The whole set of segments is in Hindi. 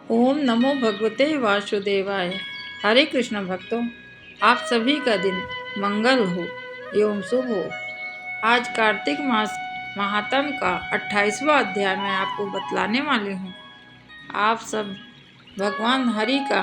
ओम नमो भगवते वासुदेवाय। हरे कृष्ण भक्तों, आप सभी का दिन मंगल हो एवं शुभ हो। आज कार्तिक मास महात्म का 28वां अध्याय मैं आपको बतलाने वाली हूँ। आप सब भगवान हरि का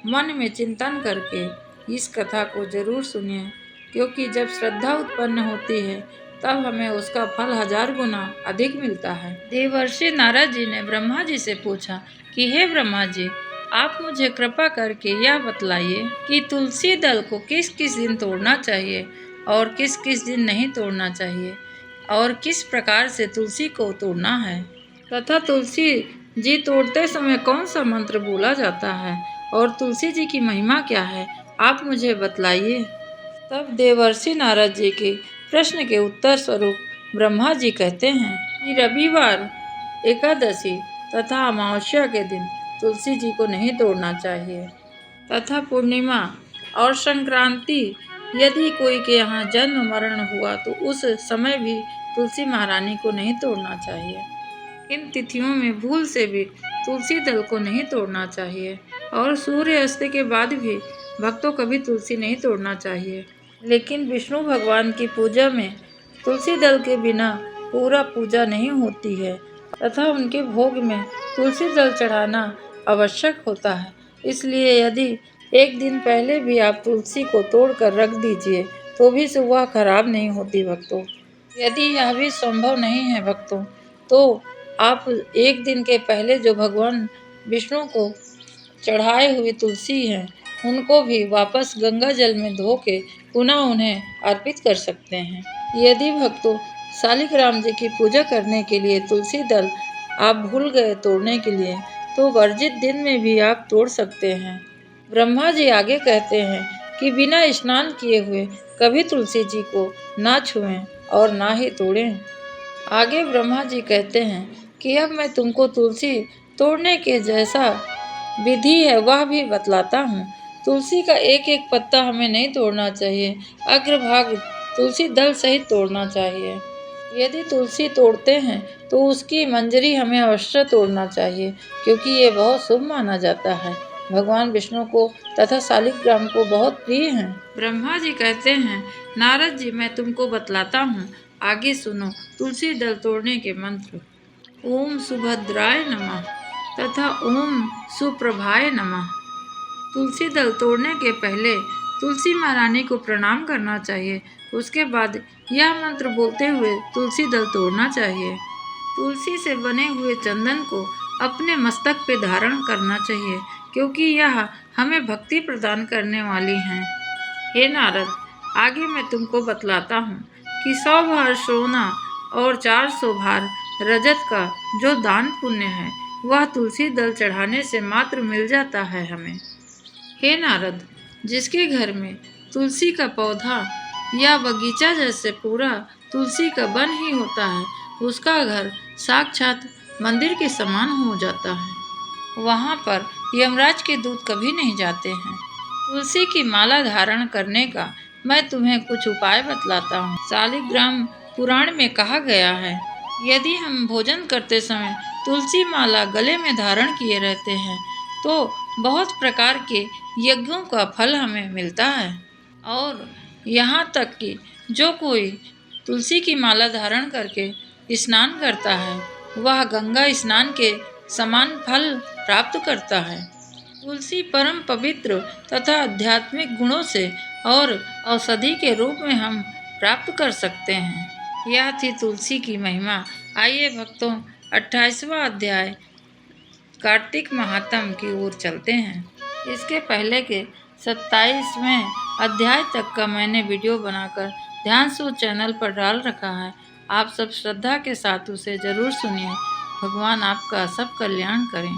मन में चिंतन करके इस कथा को जरूर सुनिए, क्योंकि जब श्रद्धा उत्पन्न होती है तब हमें उसका फल 1000 गुना अधिक मिलता है। देवर्षि नारद जी ने ब्रह्मा जी से पूछा कि हे ब्रह्मा जी, आप मुझे कृपा करके यह बतलाइए कि तुलसी दल को किस किस दिन तोड़ना चाहिए और किस किस दिन नहीं तोड़ना चाहिए, और किस प्रकार से तुलसी को तोड़ना है, तथा तुलसी जी तोड़ते समय कौन सा मंत्र बोला जाता है और तुलसी जी की महिमा क्या है, आप मुझे बतलाइए। तब देवर्षि नारद जी के प्रश्न के उत्तर स्वरूप ब्रह्मा जी कहते हैं कि रविवार, एकादशी तथा अमावस्या के दिन तुलसी जी को नहीं तोड़ना चाहिए, तथा पूर्णिमा और संक्रांति यदि कोई के यहाँ जन्म मरण हुआ तो उस समय भी तुलसी महारानी को नहीं तोड़ना चाहिए। इन तिथियों में भूल से भी तुलसी दल को नहीं तोड़ना चाहिए, और सूर्य अस्त के बाद भी भक्तों कभी तुलसी नहीं तोड़ना चाहिए। लेकिन विष्णु भगवान की पूजा में तुलसी दल के बिना पूरा पूजा नहीं होती है, तथा उनके भोग में तुलसी दल चढ़ाना आवश्यक होता है। इसलिए यदि एक दिन पहले भी आप तुलसी को तोड़कर रख दीजिए तो भी सुबह खराब नहीं होती भक्तों। यदि यह भी संभव नहीं है भक्तों, तो आप एक दिन के पहले जो भगवान विष्णु को चढ़ाए हुई तुलसी हैं उनको भी वापस गंगा जल में धो के पुनः उन्हें अर्पित कर सकते हैं। यदि भक्तों शालिग्राम जी की पूजा करने के लिए तुलसी दल आप भूल गए तोड़ने के लिए, तो वर्जित दिन में भी आप तोड़ सकते हैं। ब्रह्मा जी आगे कहते हैं कि बिना स्नान किए हुए कभी तुलसी जी को ना छुएं और ना ही तोड़ें। आगे ब्रह्मा जी कहते हैं कि अब मैं तुमको तुलसी तोड़ने के जैसा विधि है वह भी बतलाता हूँ। तुलसी का एक एक पत्ता हमें नहीं तोड़ना चाहिए, अग्रभाग तुलसी दल सहित तोड़ना चाहिए। यदि तुलसी तोड़ते हैं तो उसकी मंजरी हमें अवश्य तोड़ना चाहिए, क्योंकि ये बहुत शुभ माना जाता है। भगवान विष्णु को तथा शालिग्राम को बहुत प्रिय हैं। ब्रह्मा जी कहते हैं, नारद जी मैं तुमको बतलाता हूँ, आगे सुनो तुलसी दल तोड़ने के मंत्र। ओम सुभद्राय नमः तथा ओम सुप्रभाय नमः। तुलसी दल तोड़ने के पहले तुलसी महारानी को प्रणाम करना चाहिए। उसके बाद यह मंत्र बोलते हुए तुलसी दल तोड़ना चाहिए। तुलसी से बने हुए चंदन को अपने मस्तक पे धारण करना चाहिए, क्योंकि यह हमें भक्ति प्रदान करने वाली हैं। हे नारद, आगे मैं तुमको बतलाता हूँ कि 100 भार सोना और 400 भार रजत का जो दान पुण्य है वह तुलसी दल चढ़ाने से मात्र मिल जाता है हमें। हे नारद, जिसके घर में तुलसी का पौधा या बगीचा जैसे पूरा तुलसी का वन ही होता है, उसका घर साक्षात मंदिर के समान हो जाता है। वहाँ पर यमराज के दूत कभी नहीं जाते हैं। तुलसी की माला धारण करने का मैं तुम्हें कुछ उपाय बतलाता हूँ। शालिग्राम पुराण में कहा गया है, यदि हम भोजन करते समय तुलसी माला गले में धारण किए रहते हैं तो बहुत प्रकार के यज्ञों का फल हमें मिलता है, और यहाँ तक कि जो कोई तुलसी की माला धारण करके स्नान करता है वह गंगा स्नान के समान फल प्राप्त करता है। तुलसी परम पवित्र तथा आध्यात्मिक गुणों से और औषधि के रूप में हम प्राप्त कर सकते हैं। यह थी तुलसी की महिमा। आइए भक्तों, 28वां अध्याय कार्तिक महात्म की ओर चलते हैं। इसके पहले के 27वें अध्याय तक का मैंने वीडियो बनाकर ध्यान से चैनल पर डाल रखा है। आप सब श्रद्धा के साथ उसे जरूर सुनिए। भगवान आपका सब कल्याण करें।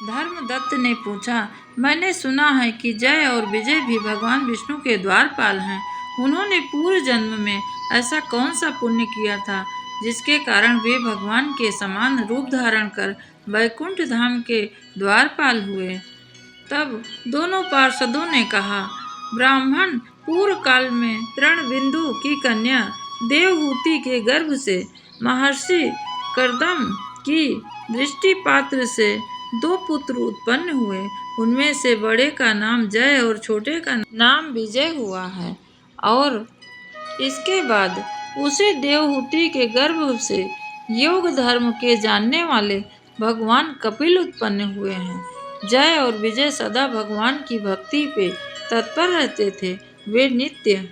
धर्मदत्त ने पूछा, मैंने सुना है कि जय और विजय भी भगवान विष्णु के द्वारपाल हैं। उन्होंने पूर्व जन्म में ऐसा कौन सा पुण्य किया था जिसके कारण वे भगवान के समान रूप धारण कर वैकुंठ धाम के द्वारपाल हुए। तब दोनों पार्षदों ने कहा, ब्राह्मण पूर्व काल में तृणबिंदु की कन्या देवहूति के गर्भ से महर्षि कर्दम की दृष्टिपात्र से दो पुत्र उत्पन्न हुए। उनमें से बड़े का नाम जय और छोटे का नाम विजय हुआ है। और इसके बाद उसी देवहूति के गर्भ से योग धर्म के जानने वाले भगवान कपिल उत्पन्न हुए हैं। जय और विजय सदा भगवान की भक्ति पे तत्पर रहते थे। वे नित्य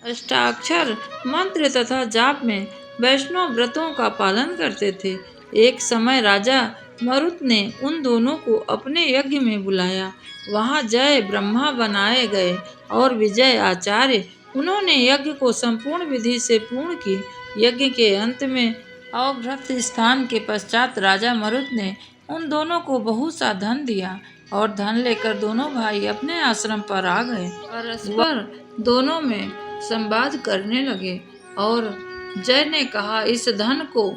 अष्टाक्षर मंत्र तथा जाप में वैष्णव व्रतों का पालन करते थे। एक समय राजा मरुत ने उन दोनों को अपने यज्ञ में बुलाया। वहां जय ब्रह्मा बनाए गए और विजय आचार्य। उन्होंने यज्ञ को संपूर्ण विधि से पूर्ण की। यज्ञ के अंत में अवभृत स्थान के पश्चात राजा मरुत ने उन दोनों को बहुत सा धन दिया और धन लेकर दोनों भाई अपने आश्रम पर आ गए। परस्पर दोनों में संवाद करने लगे और जय ने कहा, इस धन को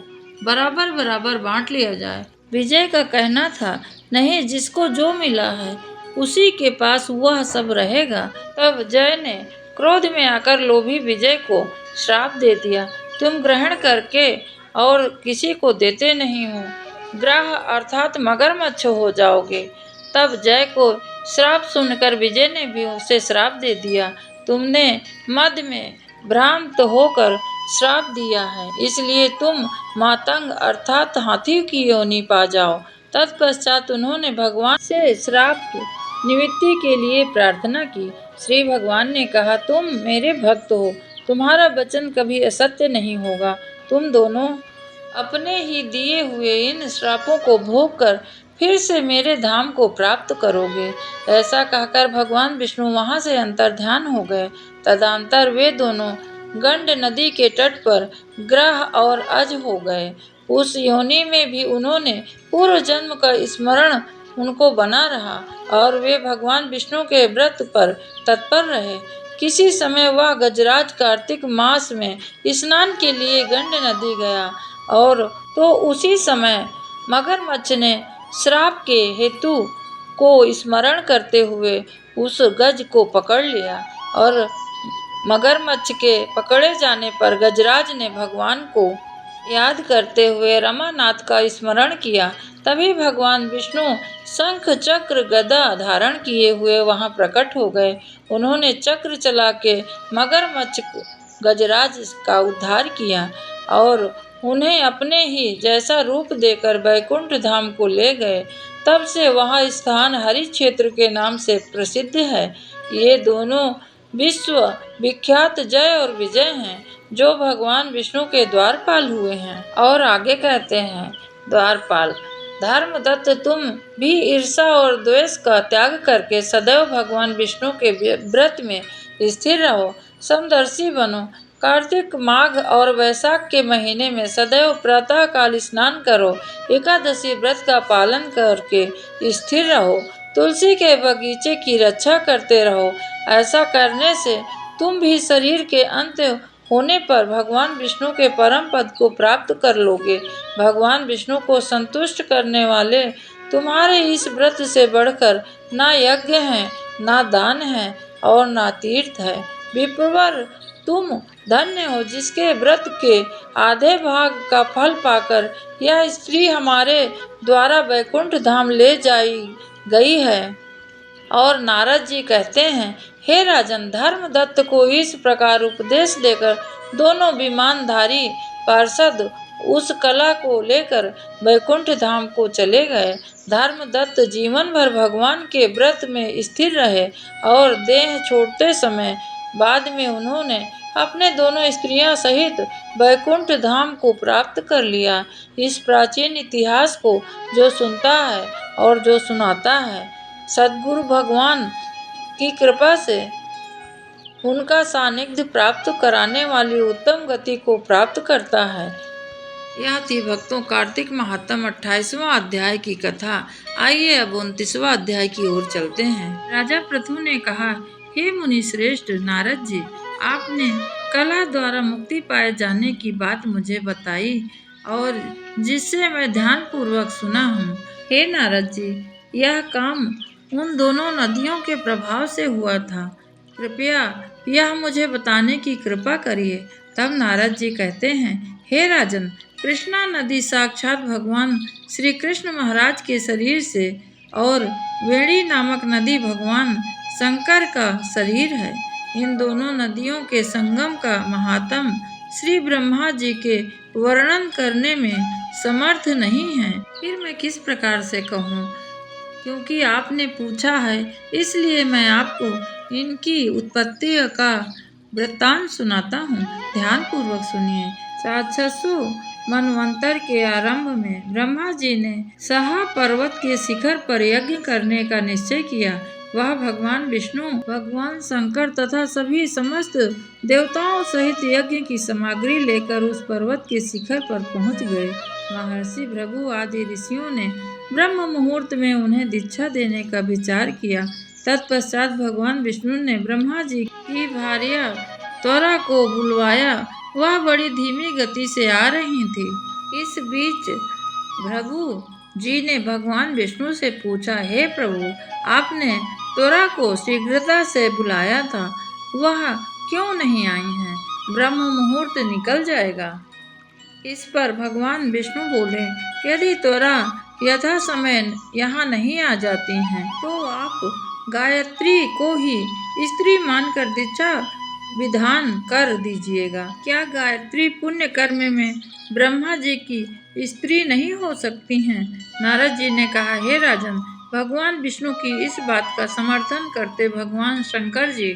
बराबर बराबर बांट लिया जाए। विजय का कहना था, नहीं, जिसको जो मिला है उसी के पास वह सब रहेगा। तब जय ने क्रोध में आकर लोभी विजय को श्राप दे दिया, तुम ग्रहण करके और किसी को देते नहीं हो, ग्राह अर्थात मगरमच्छ हो जाओगे। तब जय को श्राप सुनकर विजय ने भी उसे श्राप दे दिया, तुमने मद में भ्रांत होकर श्राप दिया है, इसलिए तुम मातंग अर्थात हाथी की योनि पा जाओ। तत्पश्चात उन्होंने भगवान से श्राप निवृत्ति के लिए प्रार्थना की। श्री भगवान ने कहा, तुम मेरे भक्त हो, तुम्हारा वचन कभी असत्य नहीं होगा। तुम दोनों अपने ही दिए हुए इन श्रापों को भोग कर फिर से मेरे धाम को प्राप्त करोगे। ऐसा कहकर भगवान विष्णु वहां से अंतर्ध्यान हो गए। तदंतर वे दोनों गंड नदी के तट पर ग्रह और अज हो गए। उस योनि में भी उन्होंने पूर्व जन्म का स्मरण उनको बना रहा और वे भगवान विष्णु के व्रत पर तत्पर रहे। किसी समय वह गजराज कार्तिक मास में स्नान के लिए गंड नदी गया और तो उसी समय मगरमच्छ ने श्राप के हेतु को स्मरण करते हुए उस गज को पकड़ लिया और मगरमच्छ के पकड़े जाने पर गजराज ने भगवान को याद करते हुए रमानाथ का स्मरण किया। तभी भगवान विष्णु शंख चक्र गदा धारण किए हुए वहां प्रकट हो गए। उन्होंने चक्र चला के मगरमच्छ गजराज का उद्धार किया और उन्हें अपने ही जैसा रूप देकर बैकुंठ धाम को ले गए। तब से वह स्थान हरि क्षेत्र के नाम से प्रसिद्ध है। ये दोनों विश्व विख्यात जय और विजय हैं, जो भगवान विष्णु के द्वारपाल हुए हैं। और आगे कहते हैं, द्वारपाल धर्मदत्त, तुम भी ईर्षा और द्वेष का त्याग करके सदैव भगवान विष्णु के व्रत में स्थिर रहो, समदर्शी बनो। कार्तिक, माघ और वैशाख के महीने में सदैव प्रातः काल स्नान करो। एकादशी व्रत का पालन करके स्थिर रहो। तुलसी के बगीचे की रक्षा करते रहो। ऐसा करने से तुम भी शरीर के अंत होने पर भगवान विष्णु के परम पद को प्राप्त कर लोगे। भगवान विष्णु को संतुष्ट करने वाले तुम्हारे इस व्रत से बढ़कर ना यज्ञ है, ना दान है और ना तीर्थ है। विप्रवर, तुम धन्य हो जिसके व्रत के आधे भाग का फल पाकर यह स्त्री हमारे द्वारा वैकुंठ धाम ले जाई गई है। और नारद जी कहते हैं, हे राजन, धर्मदत्त को इस प्रकार उपदेश देकर दोनों विमानधारी पार्षद उस कला को लेकर वैकुंठ धाम को चले गए। धर्मदत्त जीवन भर भगवान के व्रत में स्थिर रहे और देह छोड़ते समय बाद में उन्होंने अपने दोनों स्त्रियां सहित वैकुंठ धाम को प्राप्त कर लिया। इस प्राचीन इतिहास को जो सुनता है और जो सुनाता है, सद्गुरु भगवान की कृपा से उनका सानिध्य प्राप्त कराने वाली उत्तम गति को प्राप्त करता है। यह थी भक्तों कार्तिक महात्म 28वां अध्याय की कथा। आइए अब 29वां अध्याय की ओर चलते हैं। राजा पृथु ने कहा, हे मुनि श्रेष्ठ नारद जी, आपने कला द्वारा मुक्ति पाए जाने की बात मुझे बताई और जिससे मैं ध्यान पूर्वक सुना हूँ। हे नारद जी, यह काम उन दोनों नदियों के प्रभाव से हुआ था। कृपया यह मुझे बताने की कृपा करिए। तब नारद जी कहते हैं, हे राजन, कृष्णा नदी साक्षात भगवान श्री कृष्ण महाराज के शरीर से और वेणी नामक नदी भगवान शंकर का शरीर है। इन दोनों नदियों के संगम का महात्म श्री ब्रह्मा जी के वर्णन करने में समर्थ नहीं है। फिर मैं किस प्रकार से कहूँ? क्योंकि आपने पूछा है, इसलिए मैं आपको इनकी उत्पत्ति का वृत्तांत सुनाता हूँ। ध्यान पूर्वक सुनिए। 700 मनवंतर के आरंभ में ब्रह्मा जी ने सहा पर्वत के शिखर पर यज्ञ करने का निश्चय किया। वह भगवान विष्णु, भगवान शंकर तथा सभी समस्त देवताओं सहित यज्ञ की सामग्री लेकर उस पर्वत के शिखर पर पहुंच गए। महर्षि भृगु आदि ऋषियों ने ब्रह्म मुहूर्त में उन्हें दीक्षा देने का विचार किया। तत्पश्चात भगवान विष्णु ने ब्रह्मा जी की भार्या त्वरा को बुलवाया। वह बड़ी धीमी गति से आ रही थी। इस बीच भृगु जी ने भगवान विष्णु से पूछा, हे प्रभु, आपने त्वरा को शीघ्रता से बुलाया था, वह क्यों नहीं आई है? ब्रह्म मुहूर्त निकल जाएगा। इस पर भगवान विष्णु बोले, यदि त्वरा यथा समय यहाँ नहीं आ जाती हैं, तो आप गायत्री को ही स्त्री मानकर दीक्षा विधान कर दीजिएगा। क्या गायत्री पुण्य कर्म में ब्रह्मा जी की स्त्री नहीं हो सकती हैं? नारद जी ने कहा, हे राजन, भगवान विष्णु की इस बात का समर्थन करते भगवान शंकर जी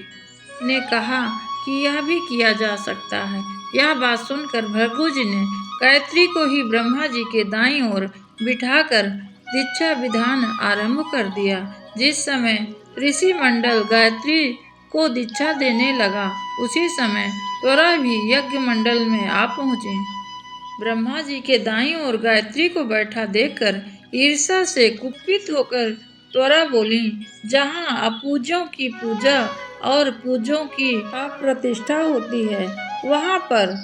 ने कहा कि यह भी किया जा सकता है। यह बात सुनकर भृगु जी ने गायत्री को ही ब्रह्मा जी के दाईं ओर बिठाकर दीक्षा विधान आरंभ कर दिया। जिस समय ऋषि मंडल गायत्री को दीक्षा देने लगा, उसी समय त्वरा भी यज्ञ मंडल में आ पहुंची। ब्रह्मा जी के दाईं ओर गायत्री को बैठा देखकर ईर्ष्या से कुपित होकर त्वरा बोली, जहाँ अपूज्यों की पूजा और पूज्यों की अप्रतिष्ठा होती है, वहाँ पर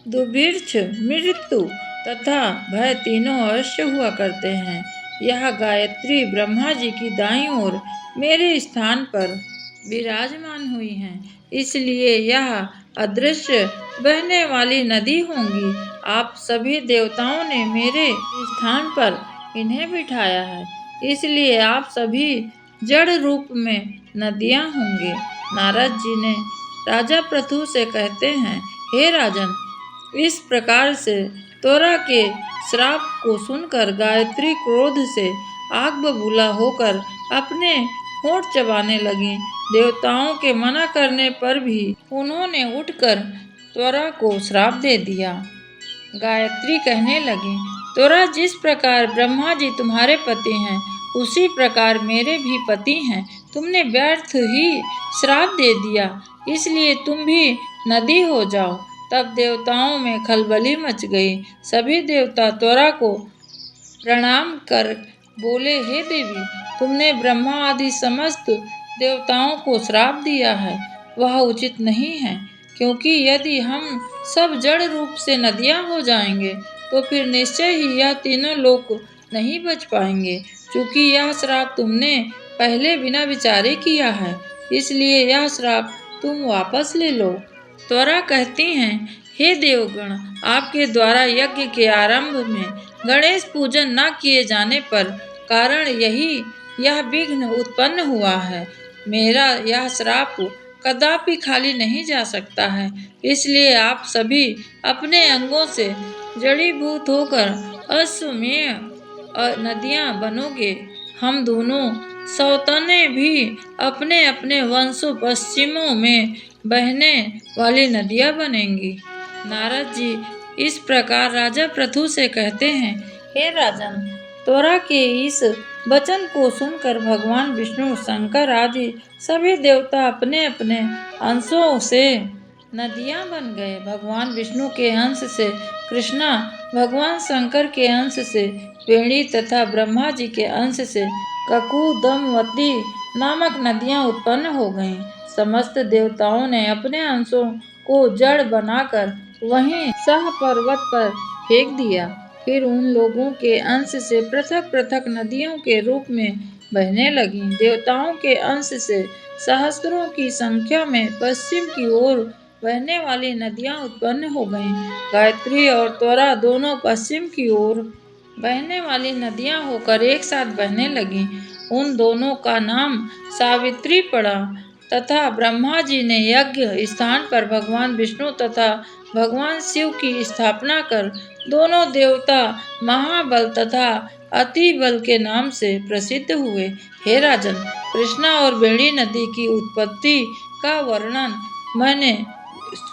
दुर्भिक्ष, मृत्यु तथा भय तीनों अवश्य हुआ करते हैं। यह गायत्री ब्रह्मा जी की दाईं ओर मेरे स्थान पर विराजमान हुई हैं, इसलिए यह अदृश्य बहने वाली नदी होंगी। आप सभी देवताओं ने मेरे स्थान पर इन्हें बिठाया है, इसलिए आप सभी जड़ रूप में नदियां होंगे। नारद जी ने राजा पृथु से कहते हैं, हे राजन, इस प्रकार से त्वरा के श्राप को सुनकर गायत्री क्रोध से आग बबूला होकर अपने होंठ चबाने लगी। देवताओं के मना करने पर भी उन्होंने उठकर त्वरा को श्राप दे दिया। गायत्री कहने लगी, त्वरा, जिस प्रकार ब्रह्मा जी तुम्हारे पति हैं, उसी प्रकार मेरे भी पति हैं। तुमने व्यर्थ ही श्राप दे दिया, इसलिए तुम भी नदी हो जाओ। तब देवताओं में खलबली मच गई। सभी देवता त्वरा को प्रणाम कर बोले, हे देवी, तुमने ब्रह्मा आदि समस्त देवताओं को श्राप दिया है, वह उचित नहीं है, क्योंकि यदि हम सब जड़ रूप से नदियां हो जाएंगे, तो फिर निश्चय ही यह तीनों लोक नहीं बच पाएंगे। चूंकि यह श्राप तुमने पहले बिना विचारे किया है, इसलिए यह श्राप तुम वापस ले लो। त्वरा कहती हैं, हे देवगण, आपके द्वारा यज्ञ के आरंभ में गणेश पूजन न किए जाने पर कारण यही यह विघ्न उत्पन्न हुआ है। मेरा यह श्राप कदापि खाली नहीं जा सकता है, इसलिए आप सभी अपने अंगों से जड़ीभूत होकर अश्वमेय नदियां बनोगे। हम दोनों सौतने भी अपने अपने वंशों पश्चिमों में बहने वाली नदियां बनेंगी। नारद जी इस प्रकार राजा पृथु से कहते हैं, हे राजन, त्वरा के इस वचन को सुनकर भगवान विष्णु, शंकर आदि सभी देवता अपने अपने अंशों से नदियां बन गए। भगवान विष्णु के अंश से कृष्णा, भगवान शंकर के अंश से वेणी तथा ब्रह्मा जी के अंश से ककुदमवती नामक नदियां उत्पन्न हो गईं। समस्त देवताओं ने अपने अंशों को जड़ बनाकर वहीं सह पर्वत पर फेंक दिया। फिर उन लोगों के अंश से पृथक पृथक नदियों के रूप में बहने लगीं। देवताओं के अंश से सहस्त्रों की संख्या में पश्चिम की ओर बहने वाली नदियां उत्पन्न हो गईं। गायत्री और त्वरा दोनों पश्चिम की ओर बहने वाली नदियां होकर एक साथ बहने लगीं। उन दोनों का नाम सावित्री पड़ा तथा ब्रह्मा जी ने यज्ञ स्थान पर भगवान विष्णु तथा भगवान शिव की स्थापना कर दोनों देवता महाबल तथा अति बल के नाम से प्रसिद्ध हुए। हे राजन, कृष्णा और वेणी नदी की उत्पत्ति का वर्णन मैंने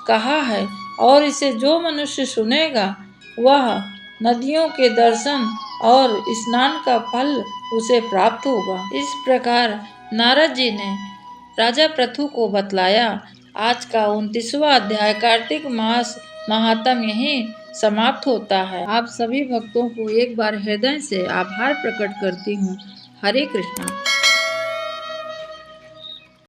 कहा है और इसे जो मनुष्य सुनेगा वह नदियों के दर्शन और स्नान का फल उसे प्राप्त होगा। इस प्रकार नारद जी ने राजा पृथु को बतलाया। आज का 29वां अध्याय कार्तिक मास महात्म्य यहीं समाप्त होता है। आप सभी भक्तों को एक बार हृदय से आभार प्रकट करती हूँ। हरे कृष्णा।